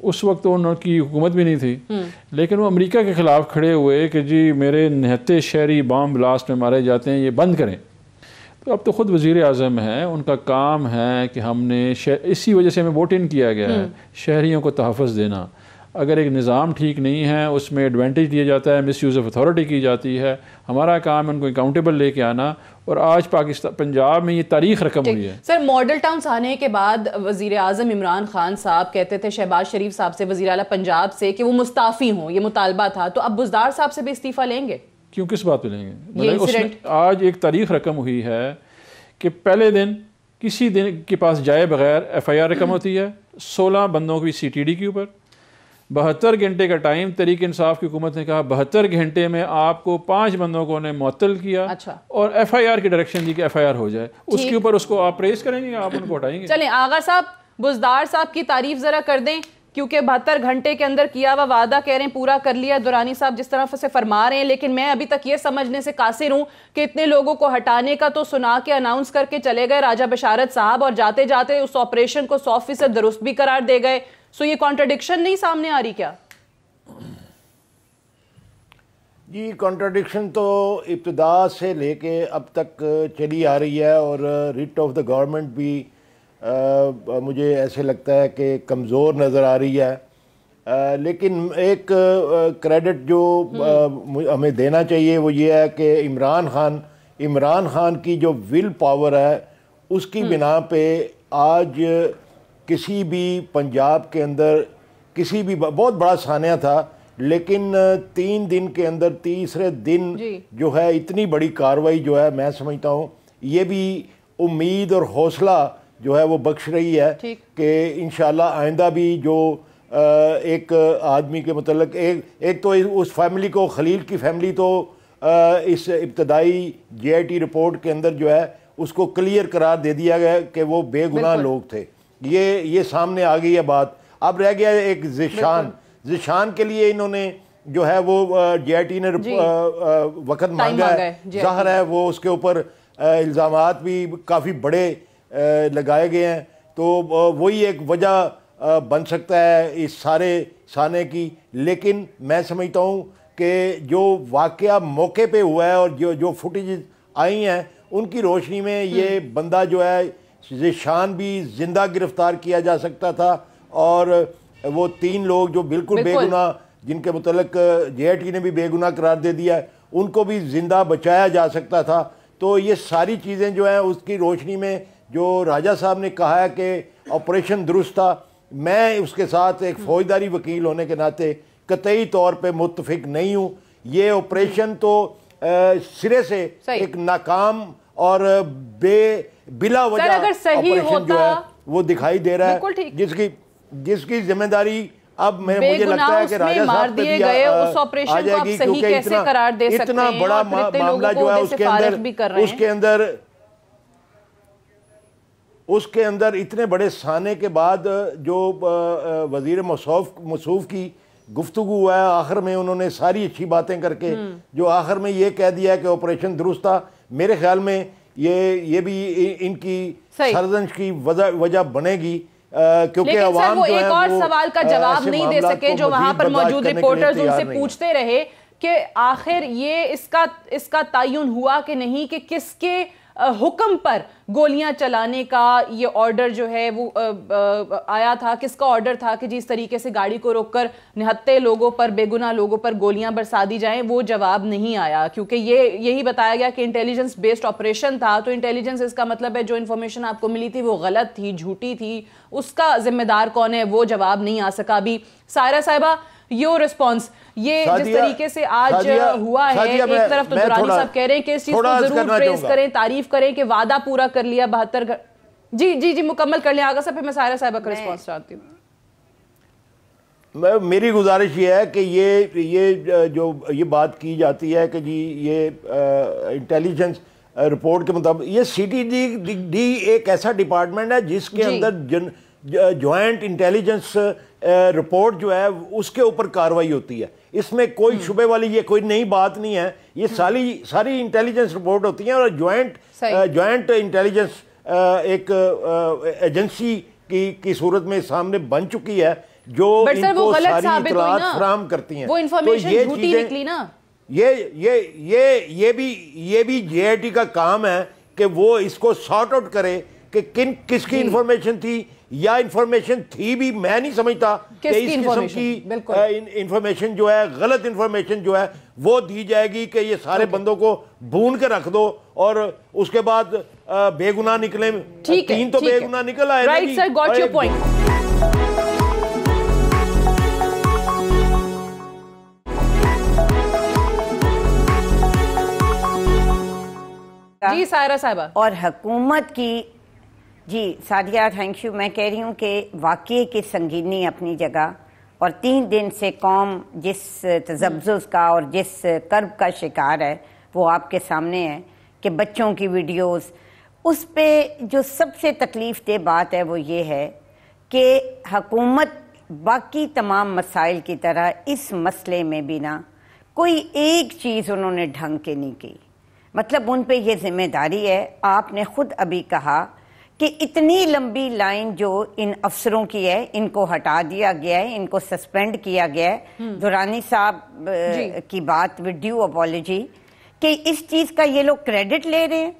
اس وقت تو ان کی حکومت بھی نہیں تھی، لیکن وہ امریکہ کے خلاف کھڑے ہوئے کہ جی میرے نہتے شہری بام بلاسٹ میں مارے جاتے ہیں، یہ بند کریں۔ تو اب تو خود وزیر اعظم ہیں، ان کا کام ہے کہ ہم نے اسی وجہ سے ہمیں ووٹ ان کیا گیا ہے، شہریوں کو تحفظ دینا۔ اگر ایک نظام ٹھیک نہیں ہے، اس میں ایڈوانٹیج دیا جاتا ہے، مس یوز آف اتھارٹی کی جاتی ہے، ہمارا کام ہے ان کو اکاؤنٹیبل لے کے آنا۔ اور آج پاکستان پنجاب میں یہ تاریخ رقم ہوئی ہے۔ سر، ماڈل ٹاؤن سانحے کے بعد وزیر اعظم عمران خان صاحب کہتے تھے شہباز شریف صاحب سے، وزیر اعلیٰ پنجاب سے، کہ وہ مستعفی ہوں، یہ مطالبہ تھا، تو اب بزدار صاحب سے بھی استعفیٰ لیں گے؟ کیوں، کس بات پہ لیں گے؟ آج ایک تاریخ رقم ہوئی ہے کہ پہلے دن کسی دن کے پاس جائے بغیر ایف آئی آر رقم ہوتی ہے 16 بندوں کی سی ٹی ڈی کے اوپر، 72 گھنٹے کا ٹائم تحریک انصاف کی حکومت نے کہا 72 گھنٹے میں آپ کو 5 بندوں کو نے معطل کیا اور ایف آئی آر کی ڈائریکشن دی کہ ایف آئی آر ہو جائے، اس کے اوپر اس کو آپ پریس کریں گے، آپ ان کو ہٹائیں گے؟ چلیں آغا صاحب، بزدار صاحب کی تعریف ذرا کر دیں، کیونکہ 72 گھنٹے کے اندر کیا ہوا وعدہ کہہ رہے ہیں پورا کر لیا، دورانی صاحب جس طرح سے فرما رہے ہیں، لیکن میں ابھی تک یہ سمجھنے سے قاصر ہوں کہ اتنے لوگوں کو ہٹانے کا تو سنا کے اناؤنس کر کے چلے گئے راجہ بشارت صاحب، اور جاتے جاتے اس آپریشن کو 100% درست بھی قرار دے گئے، سو یہ کانٹرڈکشن نہیں سامنے آ رہی کیا؟ جی کانٹرڈکشن تو ابتدا سے لے کے اب تک چلی آ رہی ہے، اور ریٹ آف دا گورنمنٹ بھی مجھے ایسے لگتا ہے کہ کمزور نظر آ رہی ہے، لیکن ایک کریڈٹ جو ہمیں دینا چاہیے وہ یہ ہے کہ عمران خان کی جو ول پاور ہے اس کی بنا پہ آج کسی بھی پنجاب کے اندر کسی بھی بہت بڑا سانحہ تھا، لیکن 3 دن کے اندر تیسرے دن جو ہے اتنی بڑی کاروائی جو ہے، میں سمجھتا ہوں یہ بھی امید اور حوصلہ جو ہے وہ بخش رہی ہے کہ انشاءاللہ آئندہ بھی جو ایک آدمی کے متعلق ایک تو اس فیملی کو، خلیل کی فیملی تو اس ابتدائی جے آئی ٹی رپورٹ کے اندر جو ہے اس کو کلیئر قرار دے دیا گیا کہ وہ بے گناہ لوگ تھے، یہ سامنے آ گئی ہے بات۔ اب رہ گیا ایک ذیشان کے لیے انہوں نے جو ہے وہ جے آئی ٹی نے وقت مانگا ہے، ظاہر ہے وہ اس کے اوپر الزامات بھی کافی بڑے لگائے گئے ہیں، تو وہی ایک وجہ بن سکتا ہے اس سارے سانحے کی، لیکن میں سمجھتا ہوں کہ جو واقعہ موقع پہ ہوا ہے اور جو فوٹیجز آئی ہیں ان کی روشنی میں یہ بندہ جو ہے ذیشان بھی زندہ گرفتار کیا جا سکتا تھا، اور وہ 3 لوگ جو بالکل بے گناہ، جن کے متعلق جے آئی ٹی نے بھی بے گناہ قرار دے دیا ہے، ان کو بھی زندہ بچایا جا سکتا تھا۔ تو یہ ساری چیزیں جو ہیں اس کی روشنی میں جو راجہ صاحب نے کہا ہے کہ آپریشن درست تھا، میں اس کے ساتھ ایک فوجداری وکیل ہونے کے ناطے قطعی طور پہ متفق نہیں ہوں۔ یہ آپریشن تو سرے سے ایک ناکام اور بلا وجہ آپریشن جو ہے وہ دکھائی دے رہا ہے، جس کی ذمہ داری اب مجھے لگتا ہے کہ راجہ صاحب پہ بھی آ جائے گی، کیونکہ اتنا بڑا معاملہ جو ہے اس کے اندر اتنے بڑے سانحے کے بعد جو وزیر موصوف کی گفتگو ہے، آخر میں انہوں نے ساری اچھی باتیں کر کے جو آخر میں یہ کہہ دیا کہ آپریشن درست تھا، میرے خیال میں یہ بھی ان کی سرزنش کی وجہ بنے گی، کیونکہ عوام جو ہے ایک اور سوال کا جواب نہیں دے سکے جو وہاں پر موجود رپورٹرز ان سے پوچھتے رہے کہ آخر یہ اس کا تعین ہوا کہ نہیں کہ کس کے حکم پر گولیاں چلانے کا یہ آرڈر جو ہے وہ آیا تھا، کس کا آرڈر تھا کہ جس طریقے سے گاڑی کو روک کر نہتے لوگوں پر، بے گناہ لوگوں پر گولیاں برسا دی جائیں، وہ جواب نہیں آیا، کیونکہ یہی بتایا گیا کہ انٹیلیجنس بیسڈ آپریشن تھا، تو انٹیلیجنس اس کا مطلب ہے جو انفارمیشن آپ کو ملی تھی وہ غلط تھی، جھوٹی تھی، اس کا ذمہ دار کون ہے وہ جواب نہیں آ سکا بھی۔ سائرہ صاحبہ، یور ریسپانس، یہ جس طریقے سے آج ہوا ہے، ایک طرف تو دورانی صاحب کہہ رہے ہیں کہ اس چیز کو ضرور پریز کریں، تعریف کریں کہ وعدہ پورا کر لیا 72 جی مکمل کر لیں آگا صاحب، پھر میں سائرہ صاحبہ کا ریسپانس چاہتی ہوں۔ میری گزارش یہ ہے کہ یہ بات کی جاتی ہے کہ جی یہ انٹیلیجنس رپورٹ کے مطابق یہ سی ٹی ڈی ایک ایسا ڈپارٹمنٹ ہے جس کے اندر جوائنٹ انٹیلیجنس رپورٹ جو ہے اس کے اوپر کاروائی ہوتی ہے، اس میں کوئی شبے والی یہ کوئی نئی بات نہیں ہے، یہ ساری انٹیلیجنس رپورٹ ہوتی ہیں، اور جوائنٹ انٹیلیجنس ایک ایجنسی کی صورت میں سامنے بن چکی ہے، جو ان کو ساری اطلاعات فراہم کرتی ہیں. وہ انفارمیشن جھوٹی نکلی نا. یہ بھی جے آئی ٹی کا کام ہے کہ وہ اس کو سارٹ آؤٹ کرے کہ کس کی انفارمیشن تھی, یا انفارمیشن تھی بھی میں نہیں سمجھتا کہ اس قسم کی انفارمیشن جو ہے, غلط انفارمیشن جو ہے وہ دی جائے گی کہ یہ سارے بندوں کو بھون کے رکھ دو اور اس کے بعد بے گناہ نکلیں. 3 تو بے گناہ نکل آئے. Right sir, got your point. جی سائرہ صاحبہ. اور حکومت کی, جی سعدیہ تھینک یو, میں کہہ رہی ہوں کہ واقعے کی سنگینی اپنی جگہ, اور 3 دن سے قوم جس تذبذب کا اور جس کرب کا شکار ہے وہ آپ کے سامنے ہے کہ بچوں کی ویڈیوز, اس پہ جو سب سے تکلیف دہ بات ہے وہ یہ ہے کہ حکومت باقی تمام مسائل کی طرح اس مسئلے میں بھی نا کوئی ایک چیز انہوں نے ڈھنگ کے نہیں کی. مطلب ان پہ یہ ذمہ داری ہے. آپ نے خود ابھی کہا کہ اتنی لمبی لائن جو ان افسروں کی ہے ان کو ہٹا دیا گیا ہے, ان کو سسپینڈ کیا گیا ہے. درانی صاحب کی بات ود ڈیو اپالوجی کہ اس چیز کا یہ لوگ کریڈٹ لے رہے ہیں.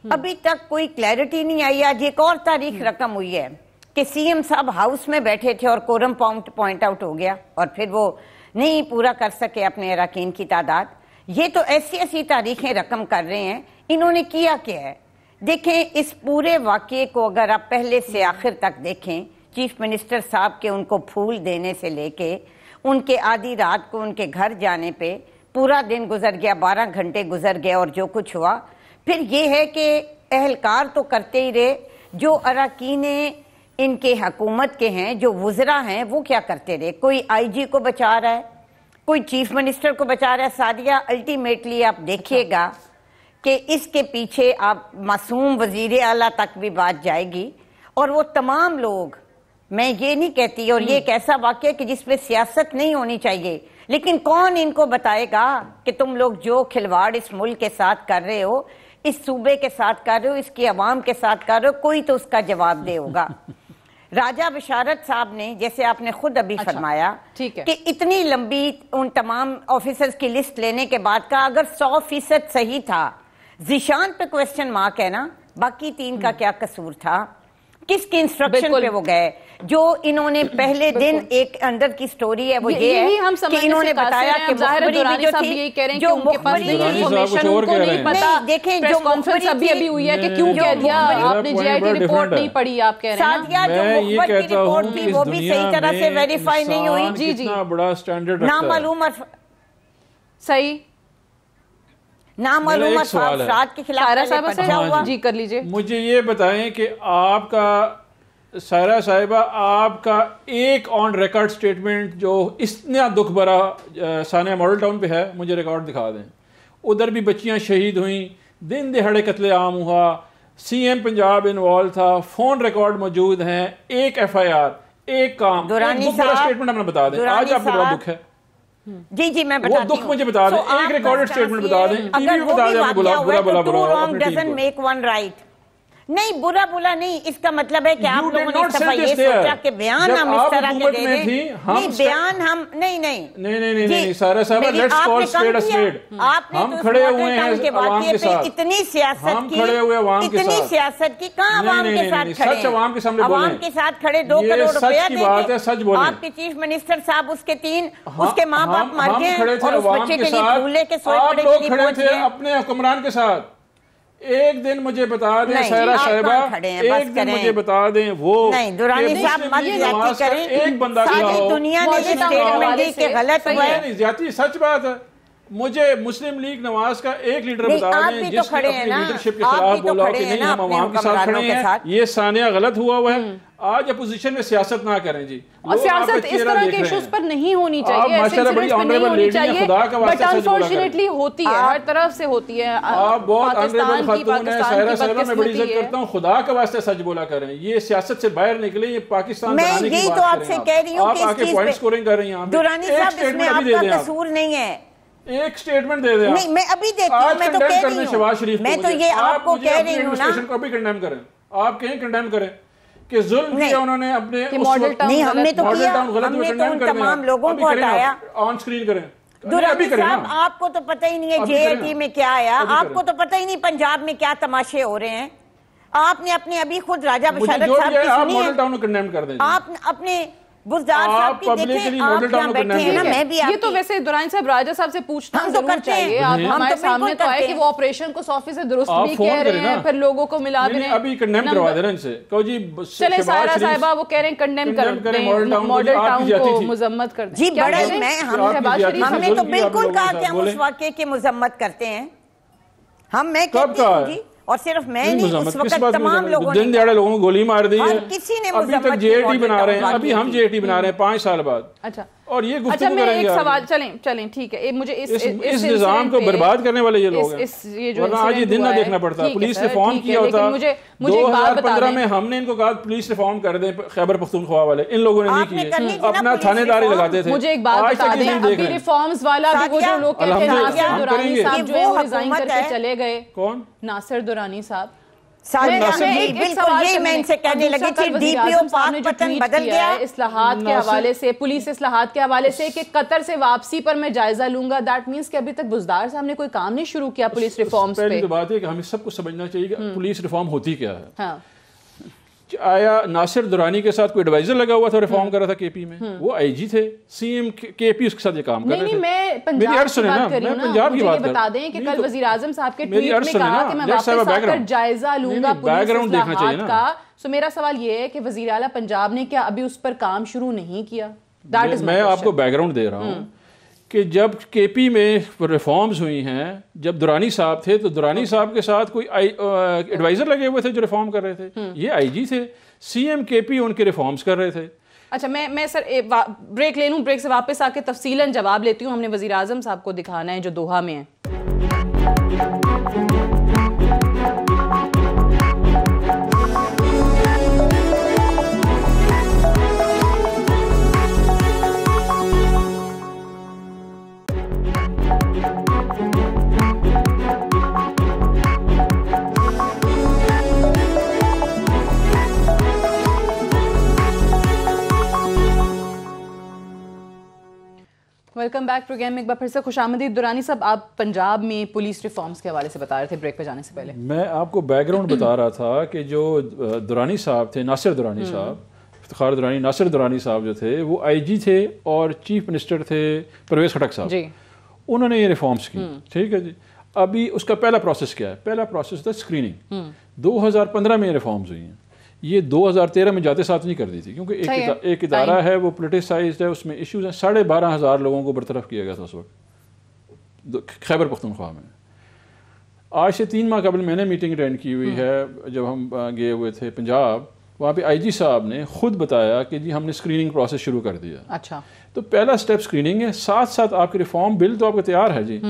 ابھی تک کوئی کلیئرٹی نہیں آئی. آج ایک اور تاریخ رقم ہوئی ہے کہ سی ایم صاحب ہاؤس میں بیٹھے تھے اور کورم پوائنٹ آؤٹ ہو گیا اور پھر وہ نہیں پورا کر سکے اپنے اراکین کی تعداد. یہ تو ایسی تاریخیں رقم کر رہے ہیں. انہوں نے کیا کیا ہے؟ دیکھیں اس پورے واقعے کو اگر آپ پہلے سے آخر تک دیکھیں, چیف منسٹر صاحب کے ان کو پھول دینے سے لے کے ان کے آدھی رات کو ان کے گھر جانے پہ پورا دن گزر گیا, 12 گھنٹے گزر گئے, اور جو کچھ ہوا پھر یہ ہے کہ اہلکار تو کرتے ہی رہے, جو اراکین ان کے حکومت کے ہیں, جو وزراء ہیں, وہ کیا کرتے رہے. کوئی آئی جی کو بچا رہا ہے, کوئی چیف منسٹر کو بچا رہا ہے. سعدیہ الٹیمیٹلی آپ دیکھیے گا کہ اس کے پیچھے آپ معصوم وزیر اعلیٰ تک بھی بات جائے گی, اور وہ تمام لوگ, میں یہ نہیں کہتی, اور یہ ایک ایسا واقعہ کہ جس پہ سیاست نہیں ہونی چاہیے, لیکن کون ان کو بتائے گا کہ تم لوگ جو کھلواڑ اس ملک کے ساتھ کر رہے ہو, اس صوبے کے ساتھ کر رہے ہو, اس کی عوام کے ساتھ کر رہے ہو, کوئی تو اس کا جواب دے ہوگا. راجہ بشارت صاحب نے, جیسے آپ نے خود ابھی فرمایا کہ اتنی لمبی ان تمام آفیسرز کی لسٹ لینے کے بعد کا اگر 100% صحیح تھا, ذیشان پہ کوسچن مارک ہے نا, باقی 3 کا کیا قصور تھا, کس کی انسٹرکشن پہ وہ گئے. جو انہوں نے پہلے دن ایک اندر کی سٹوری ہے وہ یہ ہے کہ انہوں نے بتایا کہ مخبری بھی جو تھی, جو مخبری انفارمیشن ان کو نہیں پتا. دیکھیں جو کانفرنس ابھی ہوئی ہے کہ کیوں کہہ دیا آپ نے جے آئی ٹی رپورٹ نہیں پڑھی, آپ کہہ رہے ہیں سعدیہ جو مخبر کی رپورٹ تھی وہ بھی صحیح طرح سے ویریفائی نہیں ہوئی. جی جی, بڑا سٹینڈرڈ نامعلوم صحیح نامعلوم افراد کے خلاف پرچہ ہوا. جی کر لیجئے. مجھے یہ بتائیں کہ آپ کا سائرہ صاحبہ, آپ کا ایک آن ریکارڈ سٹیٹمنٹ جو اتنا دکھ بھرا ثانیہ ماڈل ٹاؤن پہ ہے, مجھے ریکارڈ دکھا دیں. ادھر بھی بچیاں شہید ہوئیں, دن دہاڑے قتل عام ہوا, سی ایم پنجاب انوالو تھا, فون ریکارڈ موجود ہیں, ایک ایف آئی آر, ایک کام, ایک دکھ بھرا سٹیٹمنٹ ہمیں بتا دیں. آج آپ کو بڑا دکھ ہے. جی میں بتاتی ہوں. وہ دکھ مجھے بتا دیں, ایک ریکارڈڈ سٹیٹمنٹ بتا دیں, ٹی وی پہ بتا دیں. اگر وہ بھی ڈزنٹ میک ون رائٹ. نہیں برا نہیں, اس کا مطلب ہے کہ آپ لوگوں نے اس دفعہ یہ سوچا کہ بیان ہم اس طرح کے دے دیں. نہیں بیان ہم نہیں سارا صاحب, let's call speed a speed. ہم کھڑے ہوئے ہیں عوام کے ساتھ, اتنی سیاست کی, ہم کھڑے ہوئے عوام کے ساتھ, اتنی سیاست کی, کہاں عوام کے ساتھ کھڑے ہیں؟ سچ عوام کے سامنے بولیں. عوام کے ساتھ کھڑے 2 کروڑ روپیہ دے بات ہے, سچ بولیں. آپ کے چیف منسٹر صاحب, اس کے 3 اس کے ماں باپ مر گئے اور اس بچے کے لیے بھولے کے سوئے پڑے آپ لوگ کھڑے تھے اپنے حکمران کے ساتھ. ایک دن مجھے بتا دیں سائرہ صاحبہ, ایک دن مجھے بتا دیں وہ نہیں درانی صاحب مت زیادتی کریں. ایک بندہ کھڑا ہو, دنیا نے یہ سٹیٹمنٹ دی کہ غلط ہوا ہے. نہیں زیادتی, سچ بات ہے. مجھے مسلم لیگ نواز کا ایک لیڈر بتا دیں جس نے اپنی لیڈرشپ کے خلاف بولا کہ نہیں ہم عوام کے ساتھ کھڑے ہیں, یہ ثانیہ غلط ہوا ہے. آج اپوزیشن میں سیاست نہ کریں جی, اور سیاست اس طرح کے ایشوز پر نہیں ہونی چاہیے, ایسے انسیڈنٹس پر نہیں ہونی چاہیے, بٹ انفارچونیٹلی ہوتی ہے, ہر طرف سے ہوتی ہے. آپ بہت آنریبل خاتون ہیں سائرہ صاحبہ, میں بڑی عزت کرتا ہوں, خدا کے واسطے سچ بولا کریں. یہ سیاست سے باہر نکلیں, یہ پاکستان بنانے کی بات کریں. میں یہی تو آپ سے کہہ رہی ہوں کہ آپ آکے پوائنٹ سکورنگ کر رہی ہیں. درانی صاحب اس میں آپ کا قصور نہیں ہے. ایک سٹیٹمنٹ دے دیں. نہیں میں ابھی دیتی ہوں, میں تو کہہ رہی ہوں, میں تو یہ آپ کو کہہ رہی ہوں نا. کو بھی کنڈیم کریں, آپ کہیں کنڈیم کریں کہ ظلم کیا انہوں نے اپنے نہیں ہم نے تو کیا, ہم نے تو ان تمام لوگوں کو ہٹایا. آن سکرین کریں درانی صاحب آپ کو تو پتہ ہی نہیں ہے جے اے ٹی میں کیا آیا, آپ کو تو پتہ ہی نہیں پنجاب میں کیا تماشے ہو رہے ہیں. آپ نے اپنے ابھی خود راجہ بشارت صاحب کی سنی ہے, آپ اپنے بزدار صاحب کی دیکھیں, آپ یہاں بیٹھے ہیں نا, میں بھی یہ تو ویسے دورانی صاحب راجہ صاحب سے پوچھنا ضرور چاہیے. آپ ہمارے سامنے تو آئے کہ وہ آپریشن کو 100% درست بھی کہہ رہے ہیں, پھر لوگوں کو ملا بھی رہے ہیں. ابھی کنڈیم کروا دے رہے ہیں ان سے, کہو جی چلے سارا صاحبہ وہ کہہ رہے ہیں کنڈیم کر دیں, ماڈل ٹاؤن کو مذمت کر دیں. جی بڑے میں ہم نے تو بالکل کہا کہ ہم اس واقعے کی مذمت کرتے ہیں, میں کہتی ہوں جی, اور صرف میں نہیں, اس وقت تمام لوگوں نے, دن دیہڑے لوگوں کو گولی مار دی ہے, کسی نے ابھی تک جے اے ٹی بنا رہے ہیں, ابھی ہم جے اے ٹی بنا رہے ہیں 5 سال بعد. اچھا, اور یہ اچھا گفتگو میں کریں ایک گے سوال, چلیں ٹھیک ہے, مجھے اس نظام کو برباد کرنے والے یہ لوگ ہیں, ورنہ آج یہ دن نہ دیکھنا پڑتا. پولیس ریفارم کیا ہوتا 2015 میں, ہم نے ان کو کہا پولیس ریفارم کر دیں خیبر پختونخوا والے, ان لوگوں نے نہیں کیے, اپنا تھانے داری لگاتے تھے. مجھے ایک بات بتا دیں, ابھی ریفارمز والا بھی وہ جو لوگ کہتے ہیں ناصر درانی صاحب جو ہے وہ ریزائن کر کے چلے گئے, کون؟ ناصر درانی صاحب. اصلاحات کے حوالے سے, پولیس اصلاحات کے حوالے سے کہ قطر سے واپسی پر میں جائزہ لوں گا, دیٹ مینس کہ ابھی تک بزدار صاحب نے کوئی کام نہیں شروع کیا پولیس ریفارمز پہ. پہلی تو بات ہے کہ ہمیں سب کو سمجھنا چاہیے کہ پولیس ریفارم ہوتی کیا ہے. آیا ناصر درانی کے ساتھ کوئی ایڈوائزر لگا ہوا تھا ریفارم کر رہا تھا کے پی میں, وہ آئی جی تھے, سی ایم کے پی اس کے ساتھ یہ کام کر رہے تھے. میں پنجاب کی بات کر رہی ہوں نا, مجھے یہ بتا دیں کہ کل وزیر اعظم صاحب کے ٹویٹ میں کہا کہ میں واپس آ کر جائزہ لوں گا پولیس اصلاحات کا. سو میرا سوال یہ ہے کہ وزیر اعلیٰ پنجاب نے کیا ابھی اس پر کام شروع نہیں کیا؟ میں آپ کو بیک گراؤنڈ دے رہا ہوں کہ جب کے پی میں ریفارمز ہوئی ہیں, جب درانی صاحب تھے تو درانی صاحب کے ساتھ کوئی ایڈوائزر لگے ہوئے تھے جو ریفارم کر رہے تھے, یہ آئی جی تھے, سی ایم کے پی ان کے ریفارمز کر رہے تھے. اچھا میں سر بریک لے لوں, بریک سے واپس آ کے تفصیلاً جواب لیتی ہوں. ہم نے وزیر اعظم صاحب کو دکھانا ہے جو دوحہ میں ہیں. ویلکم بیک پروگرام میں ایک بار پھر سے خوش آمدید. درانی صاحب آپ پنجاب میں پولیس ریفارمز کے حوالے سے بتا رہے تھے بریک پہ جانے سے پہلے. میں آپ کو بیک گراؤنڈ بتا رہا تھا کہ جو درانی صاحب تھے, ناصر درانی صاحب, افتخار درانی, ناصر درانی صاحب جو تھے وہ آئی جی تھے اور چیف منسٹر تھے پرویز خٹک صاحب, انہوں نے یہ ریفارمز کی. ٹھیک ہے جی, ابھی اس کا پہلا پروسیس کیا ہے؟ پہلا پروسیس تھا اسکریننگ. 2015 میں یہ ریفارمز ہوئی ہیں, یہ 2013 میں جاتے ساتھ نہیں کر دی تھی, کیونکہ ایک ادارہ ہے وہ پولیٹیسائزڈ ہے, اس میں ایشوز ہیں. 12,500 لوگوں کو برطرف کیا گیا تھا اس وقت خیبر پختونخوا میں. آج سے 3 ماہ قبل میں نے میٹنگ اٹینڈ کی ہوئی ہے, جب ہم گئے ہوئے تھے پنجاب, وہاں پہ آئی جی صاحب نے خود بتایا کہ جی ہم نے اسکریننگ پروسیس شروع کر دیا. اچھا, تو پہلا سٹیپ اسکریننگ ہے, ساتھ ساتھ آپ کے ریفارم بل تو آپ کا تیار ہے جی,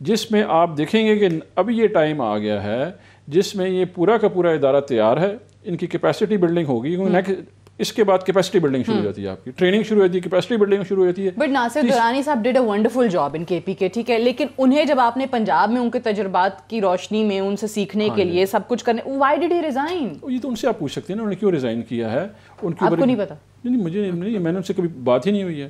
جس میں آپ دیکھیں گے کہ ابھی یہ ٹائم آ گیا ہے جس میں یہ پورا کا پورا ادارہ تیار ہے. ان کی کیپیسٹی بلڈنگ ہوگی, اس کے بعد کیپیسٹی بلڈنگ شروع ہو جاتی ہے, آپ کی ٹریننگ شروع ہوتی ہے, کیپیسٹی بلڈنگ شروع ہوتی ہے. بٹ ناصر درانی صاحب did a wonderful job in کے پی کے, ٹھیک ہے, لیکن انہیں جب آپ نے پنجاب میں ان کے تجربات کی روشنی میں ان سے سیکھنے کے لیے سب کچھ کرنے, وائی ڈیڈ ہی ریزائن؟ یہ تو ان سے آپ پوچھ سکتے ہیں نا انہوں نے کیوں ریزائن کیا ہے. ان آپ کو نہیں پتا؟ نہیں, مجھے نہیں, میں نے ان سے کبھی بات ہی نہیں ہوئی ہے.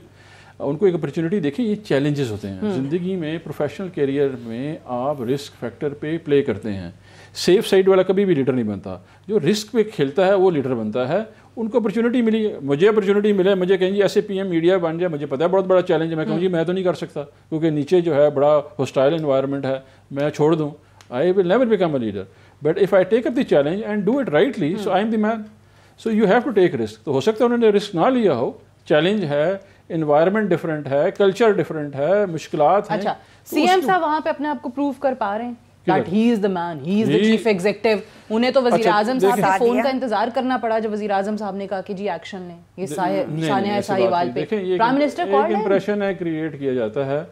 ان کو ایک اپرچونٹی دیکھیں, یہ چیلنجز ہوتے ہیں زندگی میں, پروفیشنل کیریئر میں آپ رسک فیکٹر پہ پلے کرتے ہیں. سیف سائڈ والا کبھی بھی لیڈر نہیں بنتا, جو رسک پہ کھیلتا ہے وہ لیڈر بنتا ہے. ان کو اپرچونٹی ملی, مجھے اپرچونٹی ملے, مجھے کہیں جی ایسے پی ایم میڈیا بن جائے, مجھے پتا ہے بہت بڑا چیلنج ہے, میں کہوں جی میں تو نہیں کر سکتا کیونکہ نیچے جو ہے بڑا ہوسٹائل انوائرمنٹ ہے, میں چھوڑ دوں, I will never become a leader. But if I take up the challenge and do it rightly, so I am the man. So you have to take risk. تو ہو سکتا ہے انہوں نے رسک نہ لیا ہو, چیلنج ہے, انوائرمنٹ ڈفرینٹ ہے, کلچر ڈفرینٹ ہے, مشکلات ہیں. اچھا, سی ایم صاحب وہاں پہ اپنے آپ کو پروو کر پا رہے ہیں that he is the man, he is the chief executive. انہیں تو وزیر اعظم صاحب کے فون کا انتظار کرنا پڑا جب وزیر اعظم صاحب نے کہا کہ جی ایکشن لیں, یہ سانحہ ساہیوال پہ پرائم منسٹر کال ہے. امپریشن ہے کریٹ کیا جاتا ہے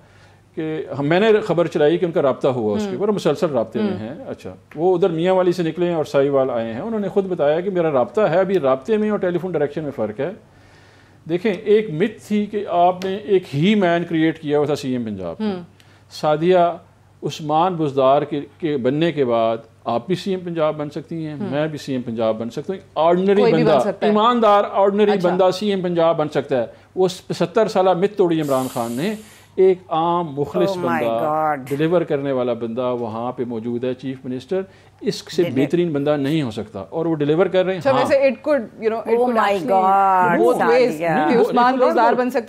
کہ میں نے خبر چلائی کہ ان کا رابطہ ہوا اس کے اوپر, مسلسل رابطے میں ہیں. اچھا, وہ ادھر میاں والی سے نکلے ہیں اور ساہیوال آئے ہیں, انہوں نے خود بتایا کہ میرا رابطہ ہے. ابھی رابطے میں اور ٹیلی فون ڈائریکشن میں فرق ہے. دیکھیں, ایک مت تھی کہ آپ نے ایک ہی مین کریٹ کیا ہوا تھا سی ایم پنجاب. سعدیہ عثمان بزدار کے بننے کے بعد آپ بھی سی ایم پنجاب بن سکتی ہیں, میں بھی سی ایم پنجاب بن سکتا ہوں, آرڈنری بندہ, ایماندار آرڈنری بندہ سی ایم پنجاب بن سکتا ہے. وہ 70 سالہ مت توڑی عمران خان نے, ایک عام مخلص بندہ, ڈیلیور کرنے والا بندہ وہاں پہ موجود ہے, چیف منسٹر, اس سے بہترین بندہ نہیں ہو سکتا, اور وہ ڈیلیور کر رہے ہیں.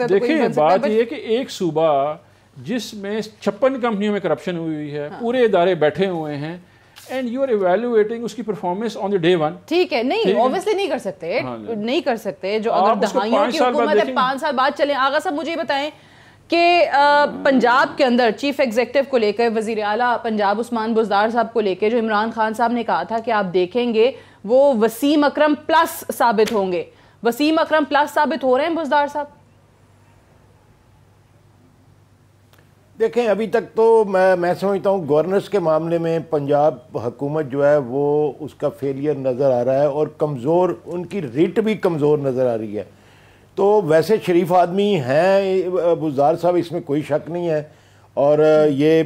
دیکھیں بات یہ ہے کہ ایک صوبہ جس میں 56 کمپنیوں میں کرپشن ہوئی ہے, پورے ادارے بیٹھے ہوئے ہیں, اینڈ یو آر ایویلویٹنگ اس کی performance on the day one. ٹھیک ہے, نہیں اوبویسلی نہیں کر سکتے, نہیں کر سکتے. جو اگر دہائیوں کی حکومت ہے 5 سال بعد چلیں. آغا صاحب مجھے بتائیں کہ پنجاب کے اندر چیف ایگزیکٹو کو لے کر وزیر اعلیٰ پنجاب عثمان بزدار صاحب کو لے کے جو عمران خان صاحب نے کہا تھا کہ آپ دیکھیں گے وہ وسیم اکرم پلس ثابت ہوں گے, وسیم اکرم پلس ثابت ہو رہے ہیں بزدار صاحب؟ دیکھیں ابھی تک تو میں سمجھتا ہوں گورننس کے معاملے میں پنجاب حکومت جو ہے وہ اس کا فیلئر نظر آ رہا ہے, اور کمزور, ان کی ریٹ بھی کمزور نظر آ رہی ہے. تو ویسے شریف آدمی ہیں بزدار صاحب, اس میں کوئی شک نہیں ہے, اور یہ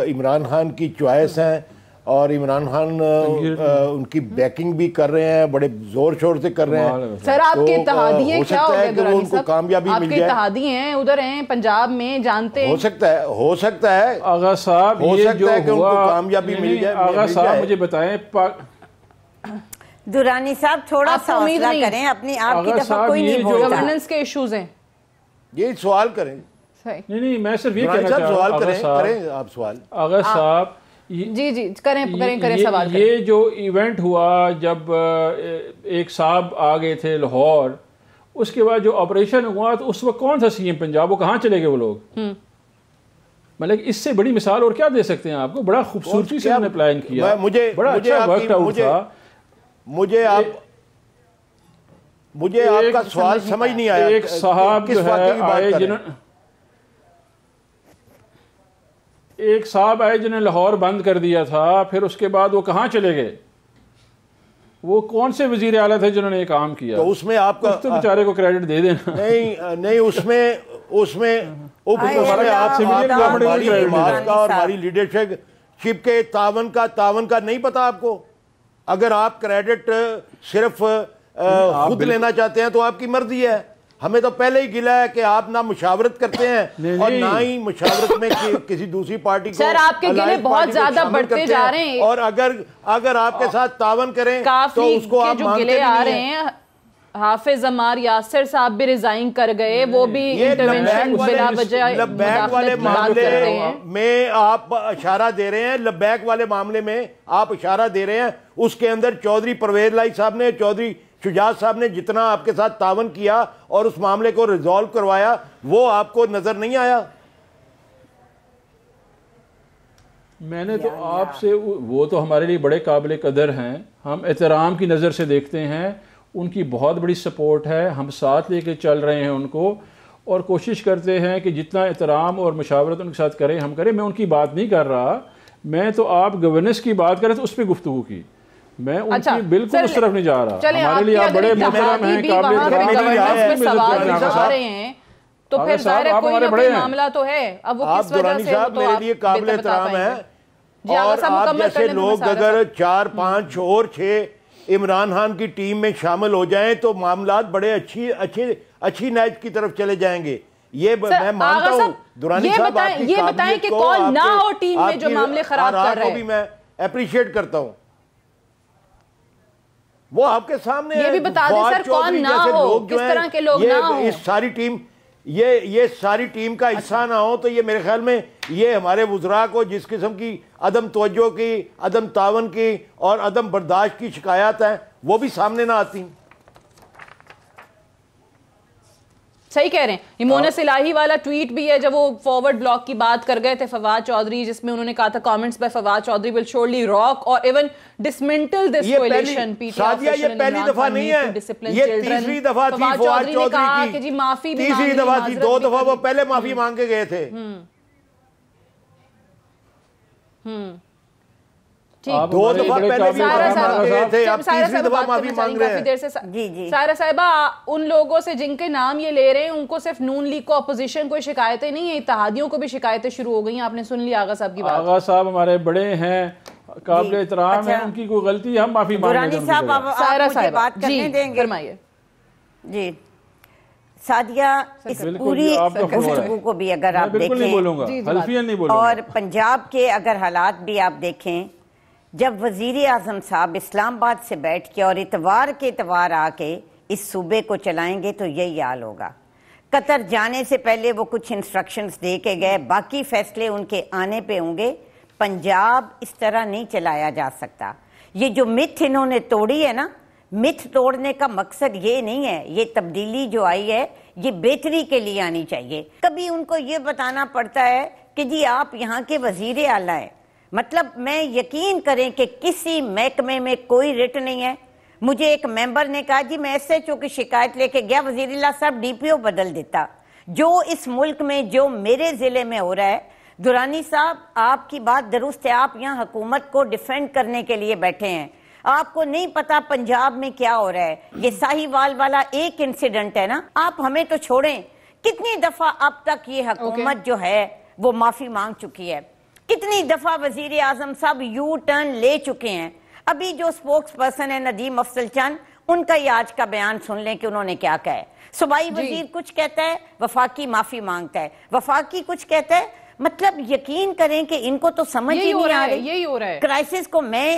عمران خان کی چوائس ہیں, اور عمران خان ان کی بیکنگ بھی کر رہے ہیں, بڑے زور شور سے کر رہے ہیں. سر آپ کے اتحادی ہیں, کیا ہو گیا درانی صاحب, کامیابی مل جائے. آپ کے اتحادی ہیں, ادھر ہیں پنجاب میں, جانتے ہیں. ہو سکتا ہے آغا صاحب یہ جو ہوا, کامیابی مل جائے. آغا صاحب مجھے بتائیں, درانی صاحب تھوڑا سا حوصلہ کریں, اپنی آپ کی طرف کوئی نہیں بولتا. گورننس کے ایشوز ہیں, یہ سوال کریں. نہیں میں صرف یہ کہنا چاہ رہا ہوں, کریں آپ سوال. آغا صاحب جی کریں سوال. یہ جو ایونٹ ہوا جب ایک صاحب آ گئے تھے لاہور, اس کے بعد جو آپریشن ہوا تو اس وقت کون تھا سی ایم پنجاب, وہ کہاں چلے گئے وہ لوگ؟ مطلب اس سے بڑی مثال اور کیا دے سکتے ہیں آپ کو؟ بڑا خوبصورتی سے انہوں نے پلان کیا, بڑا اچھا ورک آؤٹ تھا. مجھے آپ کا سوال سمجھ نہیں آیا. ایک صاحب جو ہے آئے جنہوں نے لاہور بند کر دیا تھا, پھر اس کے بعد وہ کہاں چلے گئے؟ وہ کون سے وزیر اعلیٰ تھے جنہوں نے یہ کام کیا؟ تو اس میں آپ کا تو بیچارے کو کریڈٹ دے دینا. نہیں اس میں آپ اور ہماری لیڈرشپ کے تعاون کا نہیں پتا آپ کو. اگر آپ کریڈٹ صرف خود لینا چاہتے ہیں تو آپ کی مرضی ہے. ہمیں تو پہلے ہی گلا ہے کہ آپ نہ مشاورت کرتے ہیں اور نہ ہی مشاورت میں کسی دوسری پارٹی کو. سر آپ کے گلے بہت زیادہ بڑھتے جا رہے ہیں, اور اگر آپ کے ساتھ تعاون کریں تو اس کو آپ مانتے نہیں ہیں. حافظ عمار یاسر صاحب بھی ریزائن کر گئے, وہ بھی انٹرونشن بلا وجہ لبیک والے معاملے میں آپ اشارہ دے رہے ہیں. لبیک والے معاملے میں آپ اشارہ دے رہے ہیں, اس کے اندر چودھری پرویز لائی صاحب نے, چودھری شجاعت صاحب نے جتنا آپ کے ساتھ تعاون کیا اور اس معاملے کو ریزالو کروایا, وہ آپ کو نظر نہیں آیا. میں نے تو آپ سے, وہ تو ہمارے لیے بڑے قابل قدر ہیں, ہم احترام کی نظر سے دیکھتے ہیں, ان کی بہت بڑی سپورٹ ہے, ہم ساتھ لے کے چل رہے ہیں ان کو, اور کوشش کرتے ہیں کہ جتنا احترام اور مشاورت ان کے ساتھ کریں ہم کریں. میں ان کی بات نہیں کر رہا, میں تو آپ گورننس کی بات کریں تو اس پہ گفتگو کی, میں ان کی بالکل اس طرف نہیں جا رہا. ہمارے لیے آپ بڑے محترم ہیں, قابل ہیں, تو پھر ظاہر ہے کوئی نہ کوئی معاملہ تو ہے. اب وہ کس وجہ سے ہو تو آپ میرے لیے قابل احترام ہے, اور آپ جیسے لوگ اگر 4 5 اور 6 عمران خان کی ٹیم میں شامل ہو جائیں تو معاملات بڑے اچھی نیچ کی طرف چلے جائیں گے. یہ میں مانتا ہوں درانی صاحب, یہ بتائیں کہ کون نہ ہو ٹیم میں جو معاملے خراب کر رہے ہیں, بھی میں اپریشیٹ کرتا ہوں. وہ آپ کے سامنے یہ بھی بتا دیں سر کون نہ ہو, کس طرح کے لوگ نہ ہو. اس ساری ٹیم یہ ساری ٹیم کا حصہ نہ ہو تو یہ میرے خیال میں یہ ہمارے وزراء کو جس قسم کی عدم توجہ کی, عدم تعاون کی اور عدم برداشت کی شکایات ہیں وہ بھی سامنے نہ آتی. صحیح کہہ رہے ہیں. یہ مونس الہی والا ٹویٹ بھی ہے جب وہ فارورڈ بلاک کی بات کر گئے تھے فواد چودھری, جس میں انہوں نے کہا تھا comments by Fawad Chaudhry will surely rock or even dismantle this coalition. یہ پہلی دفعہ نہیں ہے, یہ تیسری دفعہ تھی فواد چودھری کی, تیسری دفعہ تھی. 2 دفعہ وہ پہلے معافی مانگ کے گئے تھے. 2 دفعہ پہلے بھی معافی مانگ گئے تھے, اب تیسری دفعہ معافی مانگ رہے ہیں. سائرہ صاحبہ, ان لوگوں سے جن کے نام یہ لے رہے ہیں ان کو صرف نون لیگ کو اپوزیشن کوئی شکایتیں نہیں ہیں, اتحادیوں کو بھی شکایتیں شروع ہو گئی ہیں. آپ نے سن لی آغا صاحب کی بات. آغا صاحب ہمارے بڑے ہیں, قابل احترام ہے, ان کی کوئی غلطی ہے, ہم معافی مانگیں. درانی صاحب آپ مجھے بات کرنے دیں گے؟ فرمائیے. جی سعدیہ, اس پوری گفتگو کو بھی اگر آپ دیکھیں اور پنجاب کے اگر حالات بھی آپ دیکھیں, جب وزیر اعظم صاحب اسلام آباد سے بیٹھ کے اور اتوار کے اتوار آ کے اس صوبے کو چلائیں گے تو یہی حال ہوگا. قطر جانے سے پہلے وہ کچھ انسٹرکشنز دے کے گئے, باقی فیصلے ان کے آنے پہ ہوں گے. پنجاب اس طرح نہیں چلایا جا سکتا. یہ جو متھ انہوں نے توڑی ہے نا, متھ توڑنے کا مقصد یہ نہیں ہے. یہ تبدیلی جو آئی ہے یہ بہتری کے لیے آنی چاہیے. کبھی ان کو یہ بتانا پڑتا ہے کہ جی آپ یہاں کے وزیر اعلیٰ ہیں, مطلب میں یقین کریں کہ کسی محکمے میں کوئی رٹ نہیں ہے. مجھے ایک ممبر نے کہا جی میں ایس ایچ او کی شکایت لے کے گیا, وزیر اعلیٰ صاحب ڈی پی او بدل دیتا. جو اس ملک میں جو میرے ضلع میں ہو رہا ہے, درانی صاحب آپ کی بات درست ہے, آپ یہاں حکومت کو ڈیفینڈ کرنے کے لیے بیٹھے ہیں. آپ کو نہیں پتا پنجاب میں کیا ہو رہا ہے. یہ ساہیوال والا ایک انسیڈنٹ ہے نا, آپ ہمیں تو چھوڑیں. کتنی دفعہ اب تک یہ حکومت جو ہے وہ معافی مانگ چکی ہے, کتنی دفعہ وزیر اعظم صاحب یو ٹرن لے چکے ہیں. ابھی جو سپوکس پرسن ہے ندیم افضل چند, ان کا یہ آج کا بیان سن لیں کہ انہوں نے کیا کہا ہے. صوبائی وزیر کچھ کہتا ہے, وفاقی معافی مانگتا ہے, وفاقی کچھ کہتا ہے. مطلب یقین کریں کہ ان کو تو سمجھ ہی نہیں آ رہی. یہی ہو رہا ہے کرائسس کو. میں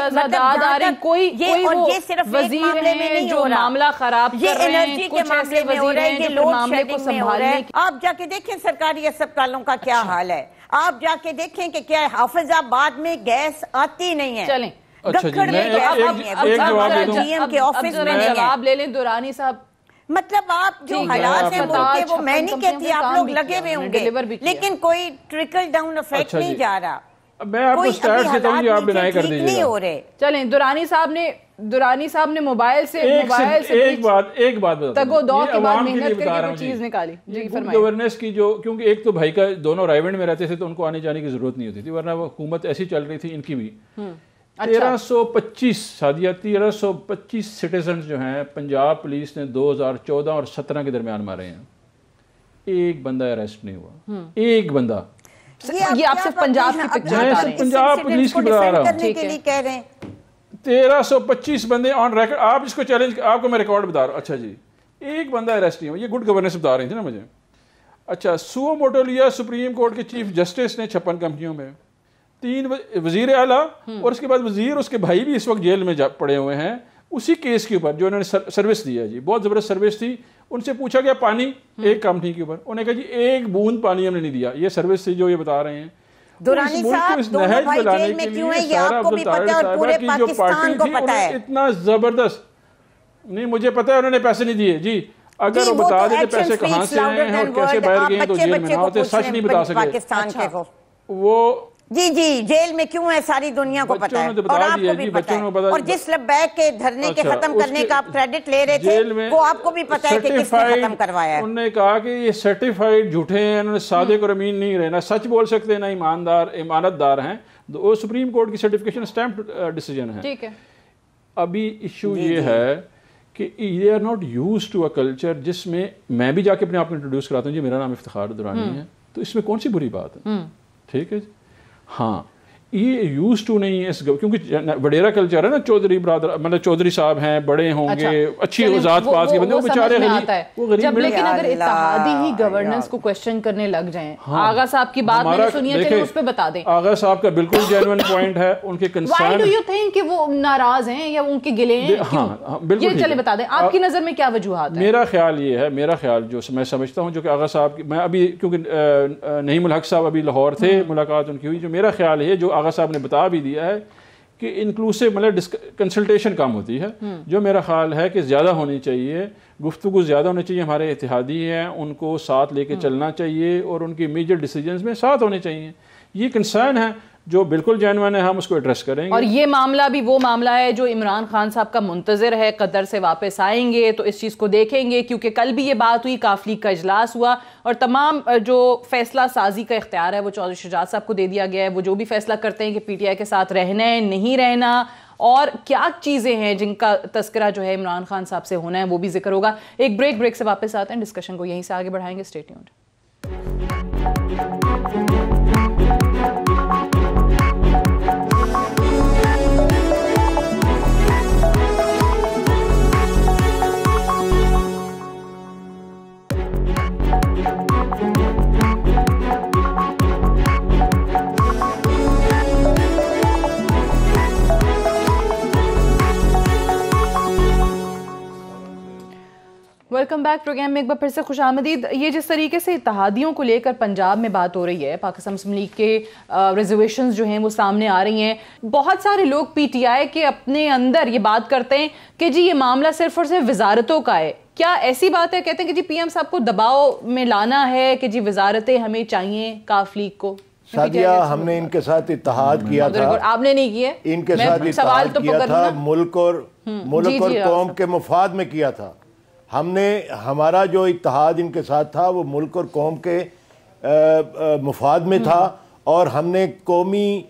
کوئی یہ صرف ایک معاملے میں نہیں ہو رہا, معاملہ خراب یہ انرجی کے معاملے میں ہو رہا ہے, یہ لوڈ شیڈنگ میں ہو رہا ہے. آپ جا کے دیکھیں سرکاری اسپتالوں کا کیا حال ہے. آپ جا کے دیکھیں کہ کیا حافظ آباد میں گیس آتی نہیں ہے. چلیں جواب لے لیں درانی صاحب. مطلب آپ جو حالات ہیں ملک کے, وہ میں نہیں کہتی آپ لوگ لگے ہوئے ہوں گے, لیکن کوئی ٹرکل ڈاؤن افیکٹ نہیں جا رہا. میں آپ کو سٹیٹس دیتا ہوں, آپ ڈینائی کر دیجیے گا. چلیں درانی صاحب نے موبائل سے ایک بات بتا تگو دو کے بعد محنت کر کے چیز نکالی. جی فرمائیں. گورننس کی جو, کیونکہ ایک تو بھائی کا دونوں رائیونڈ میں رہتے تھے تو ان کو آنے جانے کی ضرورت نہیں ہوتی تھی, ورنہ وہ حکومت ایسی چل رہی تھی ان کی بھی. 1325 سعدیہ 1325 سٹیزنز جو ہیں پنجاب پولیس نے 2014 اور 17 کے درمیان مارے ہیں. ایک بندہ اریسٹ نہیں ہوا, ایک بندہ. یہ آپ صرف پنجاب کی پکچر بتا رہے ہیں, پنجاب پولیس کی بتا رہا ہوں. 1325 بندے آن ریکارڈ. آپ اس کو چیلنج, آپ کو میں ریکارڈ بتا رہا ہوں. اچھا جی, ایک بندہ اریسٹ نہیں ہوا. یہ گڈ گورننس بتا رہی تھی نا مجھے. اچھا, سو موٹو لیا سپریم کورٹ کے چیف جسٹس نے 56 کمپنیوں میں, 3 وزیر اعلیٰ اور اس کے بعد وزیر, اس کے بھائی بھی اس وقت جیل میں پڑے ہوئے ہیں اسی کیس کے اوپر جو انہوں نے سروس دیا. جی بہت زبردست سروس تھی. ان سے پوچھا گیا پانی ایک کمپنی کے اوپر, انہوں نے کہا جی ایک بوند پانی ہم نے نہیں دیا. یہ سروس تھی جو یہ بتا رہے ہیں. درانی صاحب دونوں بھائی جیل میں کیوں ہیں یہ آپ کو بھی پتہ ہے اور پورے پاکستان کو پتہ ہے. اتنا زبردست نہیں, مجھے پتہ ہے انہوں نے پیسے نہیں دیے. جی اگر وہ بتا دیتے پیسے کہاں سے آئے ہیں اور کیسے باہر گئے تو جیل میں نہ ہوتے. سچ نہیں بتا سکے وہ. جی جی جیل میں کیوں ہے ساری دنیا کو پتا ہے اور آپ کو بھی پتا ہے. اور جس لبیک کے دھرنے کے ختم کرنے کا آپ کریڈٹ لے رہے تھے وہ آپ کو بھی پتا ہے کہ کس نے ختم کروایا ہے. انہوں نے کہا کہ یہ سرٹیفائیڈ جھوٹے ہیں, انہوں نے صادق اور امین نہیں رہنا, سچ بول سکتے ہیں, نہ امانت دار ہیں. وہ سپریم کورٹ کی سرٹیفکیشن اسٹیمپ ڈیسیجن ہے. ٹھیک ہے. ابھی ایشو یہ ہے کہ they are not used to a culture جس میں میں بھی جا کے اپنے آپ کو انٹروڈیوس کراتا ہوں. جی میرا نام افتخار درانی ہے, تو اس میں کون سی بری بات ہے. ٹھیک ہے. ہاں یہ یوز ٹو نہیں ہے کیونکہ وڈیرا کلچر ہے نا, چودھری برادر مطلب چودھری صاحب ہیں, بڑے ہوں گے, اچھی ذات پاس کے بندے, وہ بیچارے غریب. لیکن اگر اتحادی ہی گورننس کو کوسچن کرنے لگ جائیں, آغا صاحب کی بات میں نے سنی ہے, چلیں اس پہ بتا دیں. آغا صاحب کا بالکل جینوئن پوائنٹ ہے, ان کے concern. Why do you think کہ وہ ناراض ہیں یا ان کے گلے ہیں؟ یہ چلے بتا دیں آپ کی نظر میں کیا وجوہات ہیں. میرا خیال یہ ہے, میرا خیال جو میں سمجھتا ہوں, جو کہ آغا صاحب کی, میں ابھی کیونکہ نعیم الحق صاحب ابھی لاہور تھے, ملاقات ان کی ہوئی, جو میرا خیال ہے جو آغا صاحب نے بتا بھی دیا ہے کہ انکلوسیو مطلب کنسلٹیشن کم ہوتی ہے. جو میرا خیال ہے کہ زیادہ ہونی چاہیے, گفتگو زیادہ ہونی چاہیے. ہمارے اتحادی ہیں, ان کو ساتھ لے کے چلنا چاہیے اور ان کی میجر ڈیسیجنز میں ساتھ ہونے چاہیے. یہ کنسرن ہے جو بالکل جینوئن ہے, ہم اس کو ایڈریس کریں گے. اور یہ معاملہ بھی وہ معاملہ ہے جو عمران خان صاحب کا منتظر ہے, قطر سے واپس آئیں گے تو اس چیز کو دیکھیں گے, کیونکہ کل بھی یہ بات ہوئی, کاف لیگ کا اجلاس ہوا اور تمام جو فیصلہ سازی کا اختیار ہے وہ چودھری شجاعت صاحب کو دے دیا گیا ہے. وہ جو بھی فیصلہ کرتے ہیں کہ پی ٹی آئی کے ساتھ رہنا ہے نہیں رہنا اور کیا چیزیں ہیں جن کا تذکرہ جو ہے عمران خان صاحب سے ہونا ہے, وہ بھی ذکر ہوگا. ایک بریک سے واپس آتے ہیں, ڈسکشن کو یہیں سے آگے بڑھائیں گے. Stay tuned. Welcome back programme میں ایک بار پھر سے خوش آمدید. یہ جس طریقے سے اتحادیوں کو لے کر پنجاب میں بات ہو رہی ہے, پاکستان مسلم لیگ کے ریزرویشنز جو ہیں وہ سامنے آ رہی ہیں, بہت سارے لوگ پی ٹی آئی کے اپنے اندر یہ بات کرتے ہیں کہ جی یہ معاملہ صرف اور صرف وزارتوں کا ہے. کیا ایسی بات ہے؟ کہتے ہیں کہ جی پی ایم صاحب کو دباؤ میں لانا ہے کہ جی وزارتیں ہمیں چاہیے کاف لیگ کو. سعدیہ, ہم نے ان کے ساتھ اتحاد کیا تھا, آپ نے نہیں کیا, ان کے ساتھ اتحاد کیا تھا, ملک اور قوم کے مفاد میں کیا تھا. ہم نے, ہمارا جو اتحاد ان کے ساتھ تھا وہ ملک اور قوم کے مفاد میں تھا, اور ہم نے قومی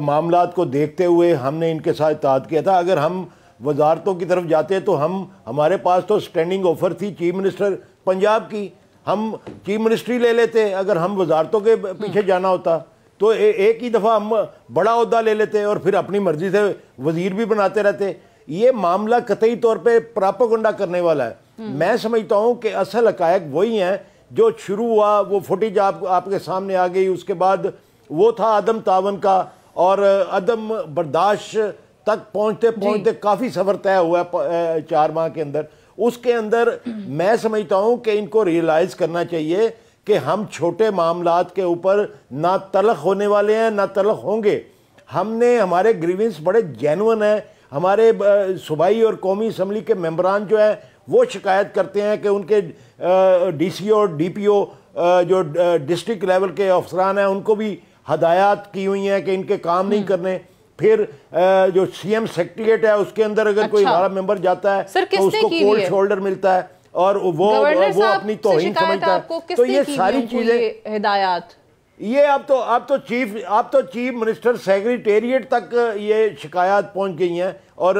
معاملات کو دیکھتے ہوئے ہم نے ان کے ساتھ اتحاد کیا تھا. اگر ہم وزارتوں کی طرف جاتے تو ہمارے پاس تو سٹینڈنگ آفر تھی چیف منسٹر پنجاب کی, ہم چیف منسٹری لے لیتے. اگر ہم وزارتوں کے پیچھے جانا ہوتا تو ایک ہی دفعہ ہم بڑا عہدہ لے لیتے اور پھر اپنی مرضی سے وزیر بھی بناتے رہتے. یہ معاملہ قطعی طور پہ پراپیگنڈا کرنے والا ہے. میں سمجھتا ہوں کہ اصل حقائق وہی ہیں جو شروع ہوا, وہ فوٹیج آپ کے سامنے آ گئی. اس کے بعد وہ تھا عدم تعاون کا اور عدم برداشت تک پہنچتے کافی سفر طے ہوا ہے 4 ماہ کے اندر. اس کے اندر میں سمجھتا ہوں کہ ان کو ریئلائز کرنا چاہیے کہ ہم چھوٹے معاملات کے اوپر نہ تلخ ہونے والے ہیں نہ تلخ ہوں گے. ہم نے, ہمارے گریونس بڑے جینون ہیں. ہمارے صوبائی اور قومی اسمبلی کے ممبران جو ہیں وہ شکایت کرتے ہیں کہ ان کے D C O D P او جو ڈسٹرکٹ لیول کے افسران ہیں ان کو بھی ہدایات کی ہوئی ہیں کہ ان کے کام نہیں کرنے. پھر جو سی ایم سیکریٹریٹ ہے اس کے اندر اگر کوئی ہمارا ممبر جاتا ہے تو اس کو کولڈ شولڈر ملتا ہے اور وہ اپنی توہین سمجھتا ہے. تو یہ ساری چیزیں ہدایات, یہ اب تو چیف منسٹر سیکریٹریٹ تک یہ شکایات پہنچ گئی ہیں اور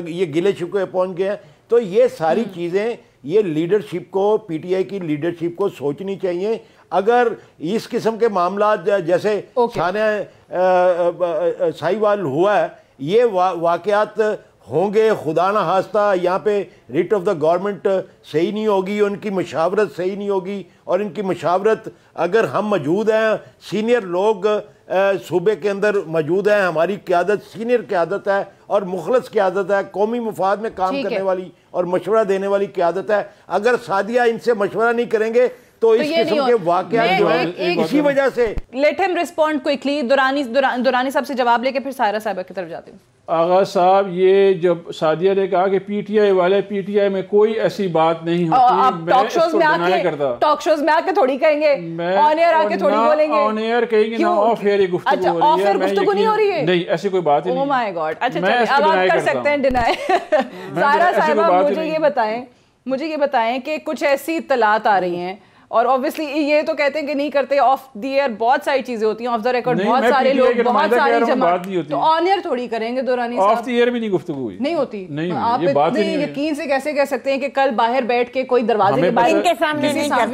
یہ گلے شکوے پہنچ گئے ہیں. تو یہ ساری چیزیں یہ لیڈرشپ کو, پی ٹی آئی کی لیڈرشپ کو سوچنی چاہیے. اگر اس قسم کے معاملات جیسے ساہیوال ہوا ہے, یہ واقعات ہوں گے, خدا نہ خواستہ یہاں پہ ریٹ آف دا گورنمنٹ صحیح نہیں ہوگی, ان کی مشاورت صحیح نہیں ہوگی, اور ان کی مشاورت اگر ہم موجود ہیں, سینئر لوگ صوبے کے اندر موجود ہیں, ہماری قیادت سینئر قیادت ہے اور مخلص قیادت ہے, قومی مفاد میں کام کرنے والی اور مشورہ دینے والی قیادت ہے. اگر سعدیہ ان سے مشورہ نہیں کریں گے تو اس قسم کے واقعات جو ہیں اسی وجہ سے. لیٹ ہم ریسپونڈ کوئکلی. دورانی صاحب سے جواب لے کے پھر سائرہ صاحبہ کی طرف جاتے ہیں. آغا صاحب, یہ جب سعدیہ نے کہا کہ پی ٹی آئی والے, پی ٹی آئی میں کوئی ایسی بات نہیں ہوتی, میں اس کو ڈینائی کرتا. ٹاک شوز میں آ کے تھوڑی کہیں گے, آن ایئر آ کے تھوڑی بولیں گے, آن ایئر کہیں گے نہ آف ایئر گفتگو ہو رہی ہے. گفتگو نہیں ہو رہی ہے, نہیں ایسی کوئی بات ہی نہیں. او مائی گاڈ. اچھا چلیے اب آپ کر سکتے ہیں ڈینائی. سائرہ صاحبہ مجھے یہ بتائیں کہ کچھ ایسی اطلاعات آ رہی ہیں, اور obviously یہ تو کہتے ہیں کہ نہیں کرتے, آف دی ایئر بہت ساری چیزیں ہوتی ہیں, آف دا ریکارڈ بہت سارے لوگ, بہت ساری جماعت, تو آن ایئر تھوڑی کریں گے دورانی صاحب. آف دی ایئر بھی نہیں گفتگو ہوئی, نہیں ہوتی. آپ اتنے یقین سے کیسے کہہ سکتے ہیں کہ کل باہر بیٹھ کے کوئی دروازے کے باہر ان کے سامنے نہیں کرتے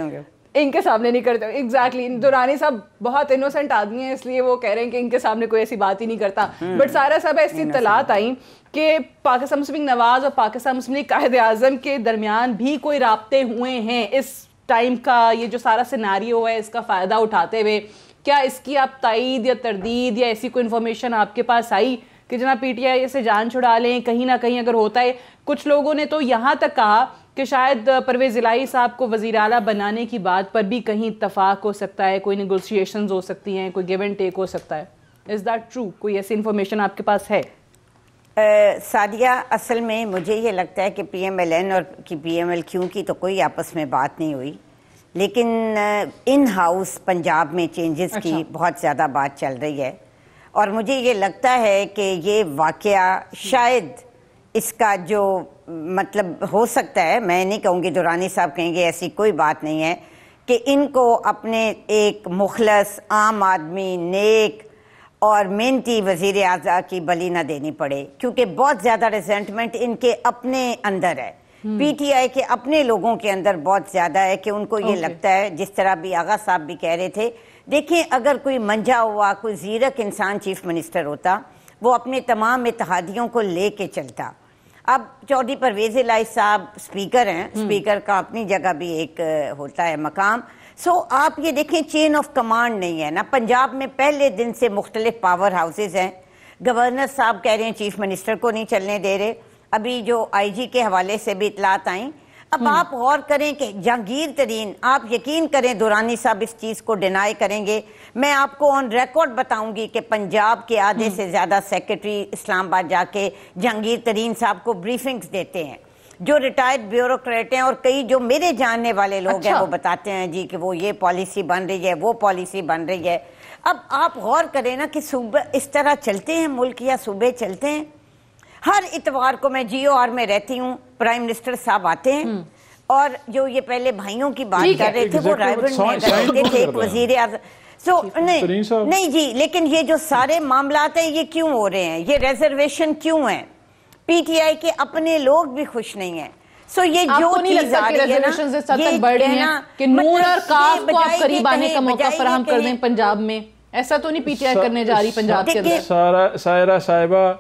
ہوں گے, ان کے سامنے نہیں کرتے. ایگزیکٹلی, دورانی صاحب بہت انوسنٹ آدمی ہیں, اس لیے وہ کہہ رہے ہیں کہ ان کے سامنے کوئی ایسی بات ہی نہیں کرتا. بٹ سائرہ صاحب ایسی اطلاعات آئیں کہ پاکستان مسلم لیگ نواز اور پاکستان مسلم لیگ قائد اعظم کے درمیان بھی کوئی رابطے ہوئے ہیں اس ٹائم کا, یہ جو سارا سیناریو ہے اس کا فائدہ اٹھاتے ہوئے. کیا اس کی آپ تائید یا تردید یا ایسی کوئی انفارمیشن آپ کے پاس آئی کہ جناب پی ٹی آئی سے جان چھڑا لیں کہیں نہ کہیں اگر ہوتا ہے؟ کچھ لوگوں نے تو یہاں تک کہا کہ شاید پرویز الہی صاحب کو وزیر اعلیٰ بنانے کی بات پر بھی کہیں اتفاق ہو سکتا ہے, کوئی نیگوشیشنز ہو سکتی ہیں, کوئی گیو اینڈ ٹیک ہو سکتا ہے. Is that true? کوئی ایسی انفارمیشن آپ کے پاس ہے؟ سعدیہ, اصل میں مجھے یہ لگتا ہے کہ پی ایم ایل این اور پی ایم ایل کیو کی تو کوئی آپس میں بات نہیں ہوئی, لیکن ان ہاؤس پنجاب میں چینجز کی بہت زیادہ بات چل رہی ہے. اور مجھے یہ لگتا ہے کہ یہ واقعہ شاید اس کا جو مطلب ہو سکتا ہے, میں نہیں کہوں گی دورانی صاحب کہیں گے ایسی کوئی بات نہیں ہے, کہ ان کو اپنے ایک مخلص عام آدمی نیک اور محنتی وزیر اعظم کی بلی نہ دینی پڑے, کیونکہ بہت زیادہ ریزنٹمنٹ ان کے اپنے اندر ہے, پی ٹی آئی کے اپنے لوگوں کے اندر بہت زیادہ ہے, کہ ان کو یہ لگتا ہے, جس طرح بھی آغا صاحب بھی کہہ رہے تھے, دیکھیں اگر کوئی منجا ہوا کوئی زیرک انسان چیف منسٹر ہوتا, وہ اپنے تمام اتحادیوں کو لے کے چلتا. اب چودھری پرویز الہی صاحب اسپیکر ہیں, اسپیکر کا اپنی جگہ بھی ایک ہوتا ہے مقام. سو آپ یہ دیکھیں چین آف کمانڈ نہیں ہے نا. پنجاب میں پہلے دن سے مختلف پاور ہاؤسز ہیں, گورنر صاحب کہہ رہے ہیں چیف منسٹر کو نہیں چلنے دے رہے, ابھی جو آئی جی کے حوالے سے بھی اطلاعات آئیں. اب آپ غور کریں کہ جہانگیر ترین، آپ یقین کریں دورانی صاحب اس چیز کو ڈینائی کریں گے. میں آپ کو آن ریکارڈ بتاؤں گی کہ پنجاب کے آدھے سے زیادہ سیکرٹری اسلام آباد جا کے جہانگیر ترین صاحب کو بریفنگز دیتے ہیں. جو ریٹائرڈ بیوروکریٹ ہیں اور کئی جو میرے جاننے والے لوگ ہیں وہ بتاتے ہیں جی کہ وہ یہ پالیسی بن رہی ہے، وہ پالیسی بن رہی ہے. اب آپ غور کریں نا کہ صوبے اس طرح چلتے ہیں، ملک یا صوبے چلتے ہیں. ہر اتوار کو میں جی او آر میں رہتی ہوں، پرائم منسٹر صاحب آتے ہیں اور جو یہ پہلے بھائیوں کی بات کر رہے تھے وہ رائبرن میں رہتے تھے ایک وزیر اعظم. نہیں جی، لیکن یہ جو سارے معاملات ہیں یہ کیوں ہو رہے ہیں، یہ ریزرویشن کیوں ہیں؟ پی ٹی آئی کے اپنے لوگ بھی خوش نہیں ہیں. سو یہ جو چیز آ رہی ہے نا کہ نون اور کاف کو آپ قریب آنے کا موقع فراہم کر دیں پنجاب میں، ایسا تو نہیں پی ٹی آئی کرنے جا رہی پنجاب کے اندر. سائرہ صاحبہ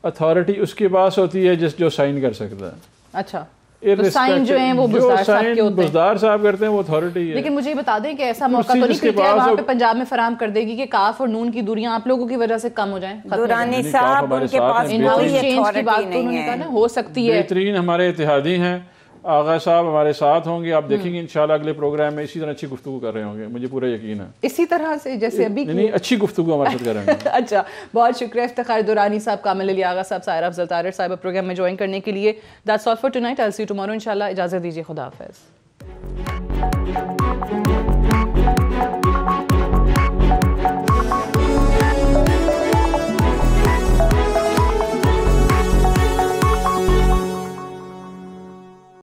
اتھارٹی اس کے پاس ہوتی ہے جو سائن کر سکتا ہے. اچھا، تو سائن جو ہیں وہ بزدار صاحب کے ہوتے ہیں، بزدار صاحب کرتے ہیں، وہ اتھارٹی ہے. لیکن مجھے یہ بتا دیں کہ ایسا موقع تو نہیں پی ٹی آئی وہاں پہ پنجاب میں فراہم کر دے گی کہ کاف اور نون کی دوریاں آپ لوگوں کی وجہ سے کم ہو جائیں؟ دورانی صاحب ان کے پاس کوئی اتھارٹی نہیں ہے. ہو سکتی ہے. بہترین ہمارے اتحادی ہیں، آغا صاحب ہمارے ساتھ ہوں گے. آپ دیکھیں گے انشاءاللہ اگلے پروگرام میں اسی طرح اچھی گفتگو کر رہے ہوں گے، مجھے پورا یقین ہے. اسی طرح سے جیسے ابھی نہیں اچھی گفتگو ہمارے ساتھ کریں گے. اچھا، بہت شکریہ افتخار دورانی صاحب، کامل علی آغا صاحب، سائرہ افضل طاہر صاحب پروگرام میں جوائن کرنے کے لیے. That's all for tonight. I'll see you tomorrow انشاءاللہ. اجازت دیجیے، خدا حافظ.